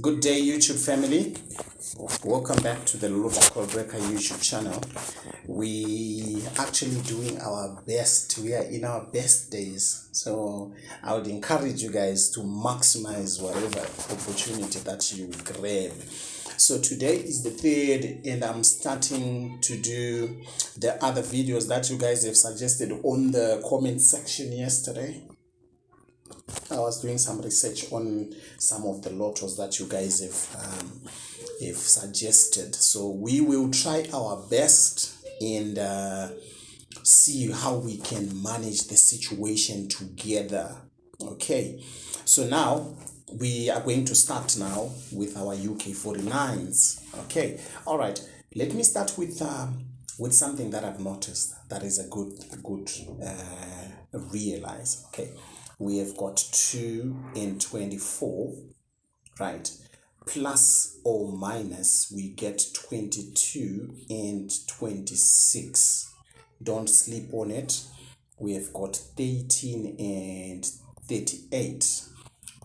Good day, YouTube family. Welcome back to the Lotto Code Breaker YouTube channel. We actually doing our best. We are in our best days. So I would encourage you guys to maximize whatever opportunity that you grab. So today is the 3rd and I'm starting to do the other videos that you guys have suggested on the comment section yesterday. I was doing some research on some of the lottos that you guys have suggested. So we will try our best and see how we can manage the situation together. Okay, so now we are going to start now with our UK 49s. Okay, all right. Let me start with something that I've noticed that is a good realize. Okay. We have got 2 and 24, right? Plus or minus, we get 22 and 26. Don't sleep on it. We have got 13 and 38.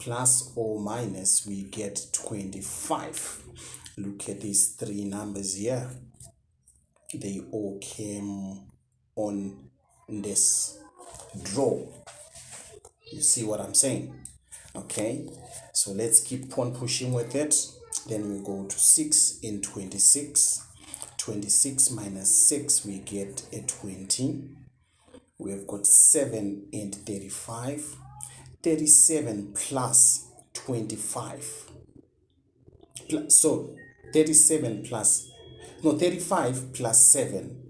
Plus or minus, we get 25. Look at these 3 numbers here. They all came on this draw. You see what I'm saying? Okay, so let's keep on pushing with it. Then we go to 6 and 26. 26 minus 6, we get a 20. We have got 7 and 35. 37 plus 25. So 35 plus 7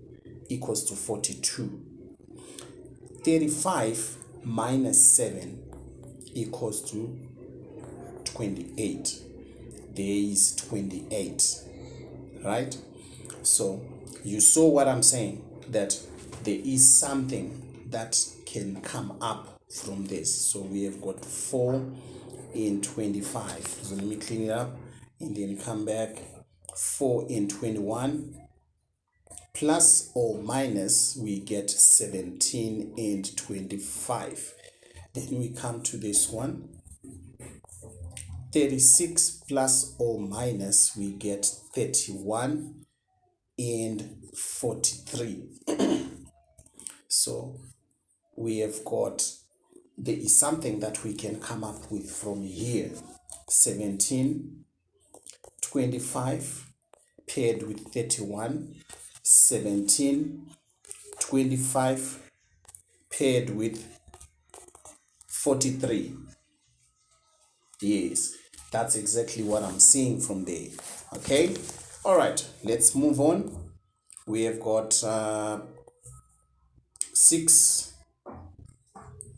equals to 42. 35 minus 7 equals to 28. There is 28, right? So you saw what I'm saying, that there is something that can come up from this. So we have got 4 and 25. So let me clean it up and then come back. 4 and 21. Plus or minus, we get 17 and 25. Then we come to this one. 36 plus or minus, we get 31 and 43. So we have got, there is something that we can come up with from here. 17, 25 paired with 31. 17, 25 paired with 43. Yes, that's exactly what I'm seeing from there. Okay, all right, let's move on. We have got 6.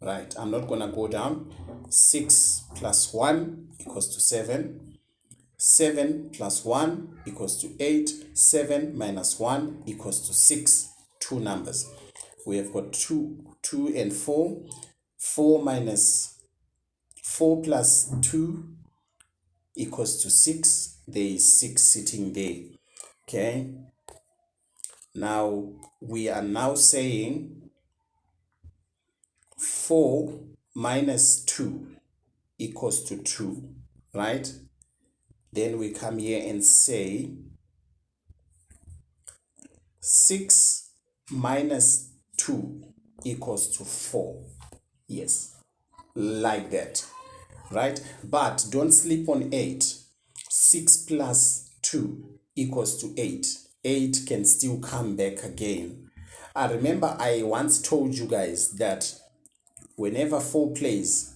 Right, I'm not gonna go down. 6 plus 1 equals to 7. 7 plus 1 equals to 8. 7 minus 1 equals to 6. 2 numbers. We have got 2 and 4. 4 plus 2 equals to 6. There is 6 sitting there. Okay. Now we are now saying 4 minus 2 equals to 2, right? Then we come here and say 6 minus 2 equals to 4. Yes, like that, right? But don't sleep on 8. 6 plus 2 equals to 8. 8 can still come back again. I remember I once told you guys that whenever 4 plays,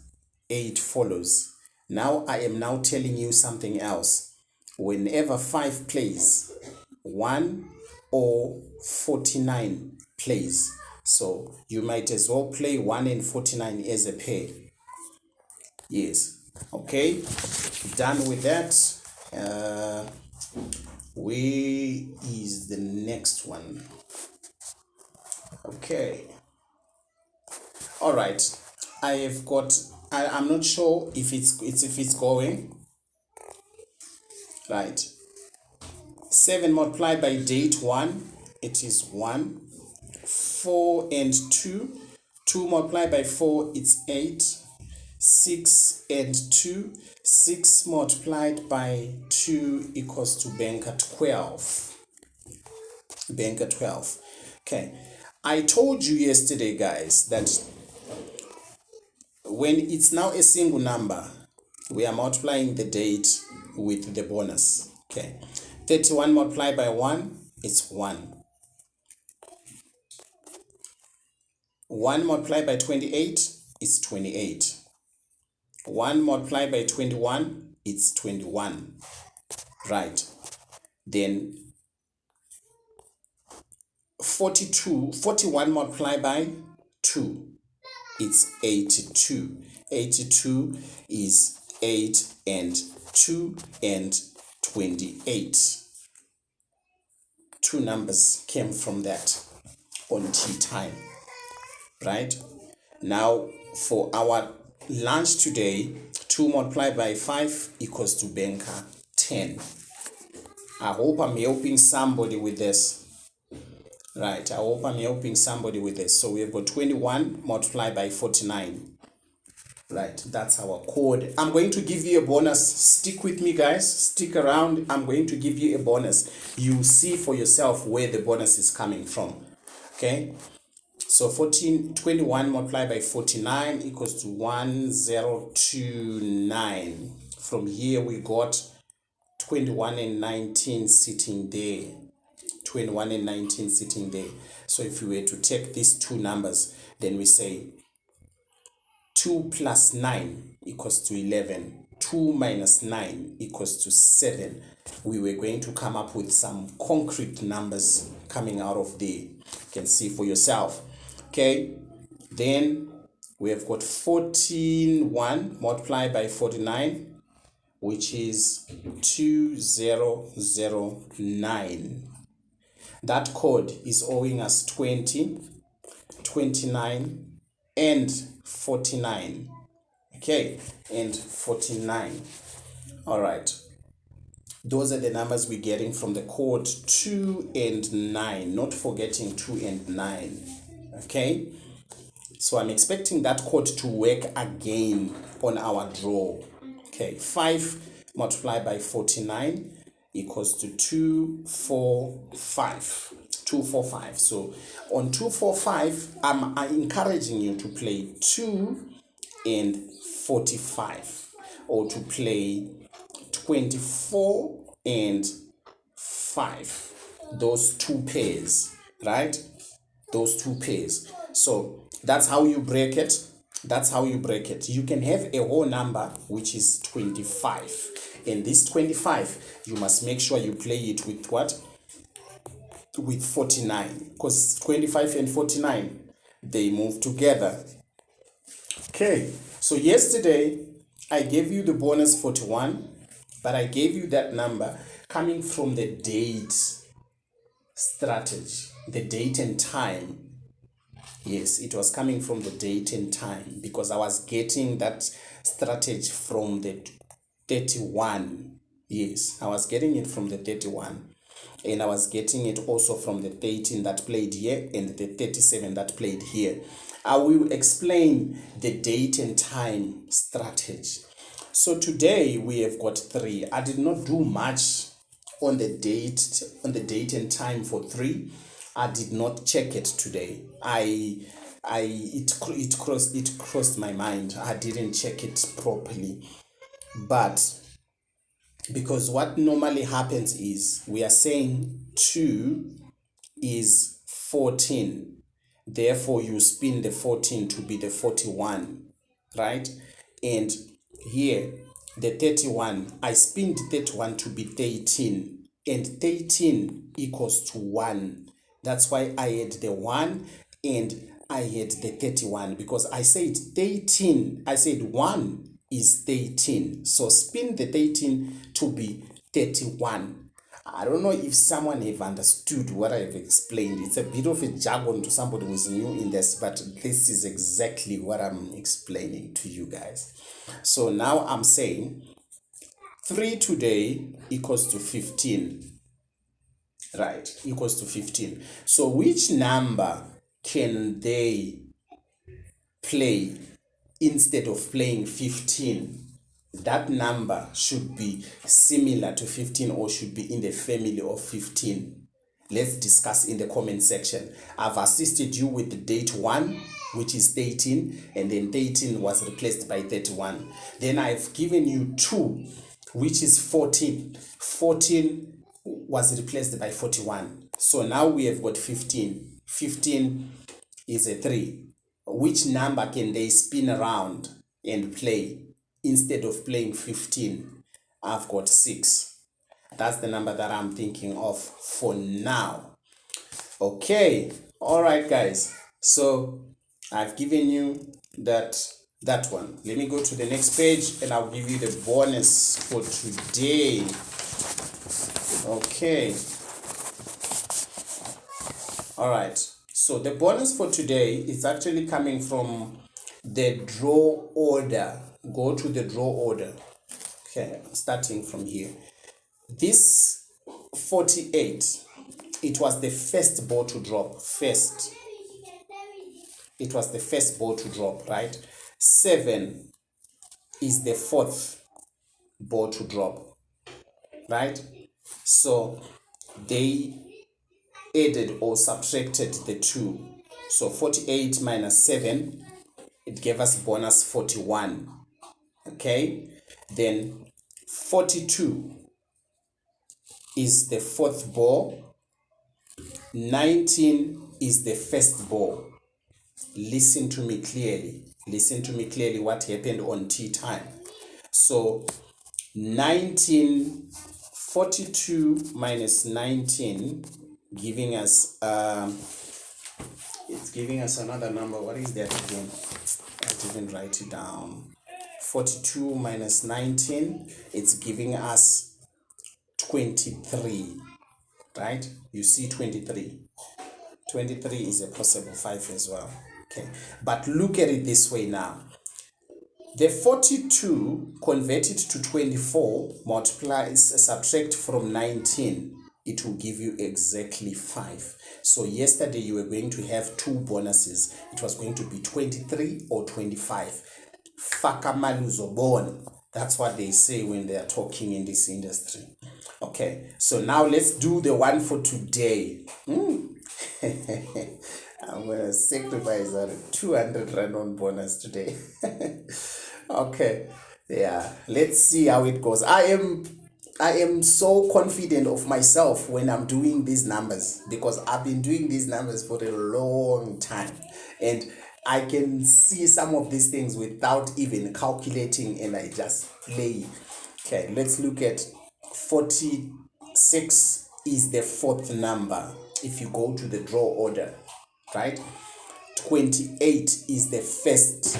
8 follows. Now I am now telling you something else. Whenever 5 plays, 1 or 49 plays. So you might as well play 1 and 49 as a pair. Yes. Okay. Done with that. Where is the next one? Okay. All right. I have got. I'm not sure if it's going. Right. 7 multiplied by date 1, it is 1. 4 and 2. 2 multiplied by 4, it's 8. 6 and 2. 6 multiplied by 2 equals to banker 12. Banker 12. Okay. I told you yesterday, guys, that when it's now a single number, we are multiplying the date with the bonus. Okay. 31 multiplied by 1, it's 1. 1 multiplied by 28 is 28. 1 multiplied by 21, it's 21. Right. Then 41 multiplied by 2, it's 82. 82 is 8 and 2 and 28. Two numbers came from that on tea time. Right? Now, for our lunch today, 2 multiplied by 5 equals to banker 10. I hope I'm helping somebody with this. Right, I hope I'm helping somebody with this. So we have got 21 multiplied by 49. Right, that's our code. I'm going to give you a bonus. Stick with me, guys. Stick around. I'm going to give you a bonus. You see for yourself where the bonus is coming from. Okay, so 21 multiplied by 49 equals to 1029. From here we got 21 and 19 sitting there. 21 and 19 sitting there. So if we were to take these two numbers, then we say 2 plus 9 equals to 11. 2 minus 9 equals to 7. We were going to come up with some concrete numbers coming out of there. You can see for yourself. Okay, then we have got 1 multiplied by 49, which is 2009. That code is owing us 20, 29, and 49. Okay, and 49. All right. Those are the numbers we're getting from the code 2 and 9. Not forgetting 2 and 9. Okay. So I'm expecting that code to work again on our draw. Okay, 5 multiplied by 49 equals to 245. 245. So on 245, I'm encouraging you to play 2 and 45, or to play 24 and 5. Those two pairs, right? Those two pairs. So that's how you break it. That's how you break it. You can have a whole number which is 25. And this 25, you must make sure you play it with what? With 49. Because 25 and 49, they move together. Okay. So yesterday, I gave you the bonus 41. But I gave you that number coming from the date strategy. The date and time. Yes, it was coming from the date and time, because I was getting that strategy from the 31. Yes, I was getting it from the 31. And I was getting it also from the 13 that played here and the 37 that played here. I will explain the date and time strategy. So today we have got 3. I did not do much on the date and time for 3. I did not check it today. It crossed my mind. I didn't check it properly. But because what normally happens is we are saying 2 is 14. Therefore, you spin the 14 to be the 41, right? And here, the 31, I spinned 31 to be 13. And 13 equals to 1. That's why I had the 1 and I had the 31, because I said 13. I said 1 is 13. So spin the 13 to be 31. I don't know if someone have understood what I've explained. It's a bit of a jargon to somebody who's new in this, but this is exactly what I'm explaining to you guys. So now I'm saying 3 today equals to 15. Right, equals to 15. So which number can they play instead of playing 15, that number should be similar to 15 or should be in the family of 15. Let's discuss in the comment section. I've assisted you with the date 1, which is 13, and then 13 was replaced by 31. Then I've given you 2, which is 14. 14 was replaced by 41. So now we have got 15. 15 is a 3. Which number can they spin around and play instead of playing 15? I've got 6. That's the number that I'm thinking of for now. Okay, all right, guys. So I've given you that one. Let me go to the next page and I'll give you the bonus for today. Okay. All right. So the bonus for today is actually coming from the draw order. Go to the draw order. Okay, starting from here. This 48, it was the first ball to drop. First. It was the first ball to drop, right? 7 is the fourth ball to drop, right? So they added or subtracted the 2. So 48 minus 7, it gave us bonus 41. Okay? Then 42 is the fourth ball. 19 is the first ball. Listen to me clearly. Listen to me clearly what happened on tea time. So 42 minus 19 giving us it's giving us another number. What is that again? I didn't write it down. 42 minus 19, it's giving us 23, right? You see 23. 23 is a possible 5 as well. Okay, but look at it this way now. The 42 converted to 24 multiplies, subtract from 19, it will give you exactly 5. So yesterday you were going to have 2 bonuses. It was going to be 23 or 25. Fakamaluzo. That's what they say when they are talking in this industry. Okay, so now let's do the one for today. I'm gonna sacrifice that 200 rand on bonus today. Okay, yeah, let's see how it goes. I am so confident of myself when I'm doing these numbers because I've been doing these numbers for a long time and I can see some of these things without even calculating and I just play. Okay, let's look at 46 is the fourth number if you go to the draw order, right? 28 is the first,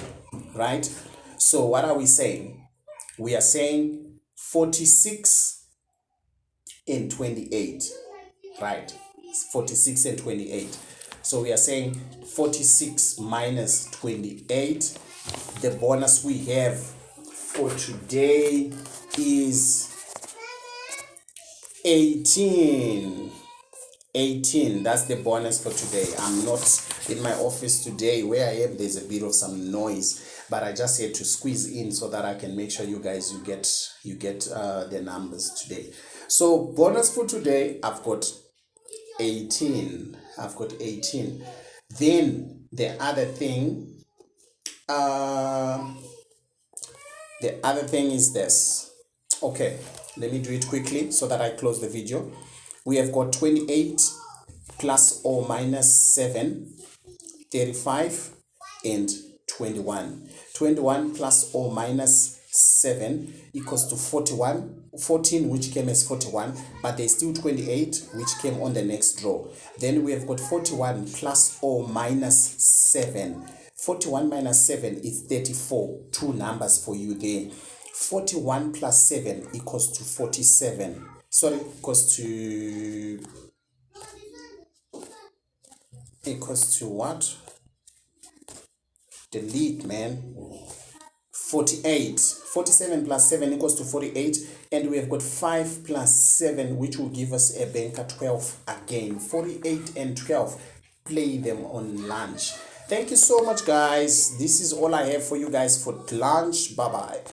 right? So what are we saying? We are saying 46 and 28, right? 46 and 28. So we are saying 46 minus 28. The bonus we have for today is 18. 18, that's the bonus for today. I'm not in my office today. Where I am, there's a bit of some noise, but I just had to squeeze in so that I can make sure you guys you get the numbers today. So bonus for today, I've got 18. Then the other thing is this. Okay, let me do it quickly so that I close the video. We have got 28 plus or minus 7, 35 and 21. 21 plus or minus 7 equals to 41. 14 which came as 41, but there's still 28 which came on the next draw. Then we have got 41 plus or minus 7. 41 minus 7 is 34. 2 numbers for you there. 41 plus 7 equals to 47. Sorry, equals to what? Delete, man. 48. 47 plus 7 equals to 48. And we have got 5 plus 7, which will give us a banker 12 again. 48 and 12. Play them on lunch. Thank you so much, guys. This is all I have for you guys for lunch. Bye bye.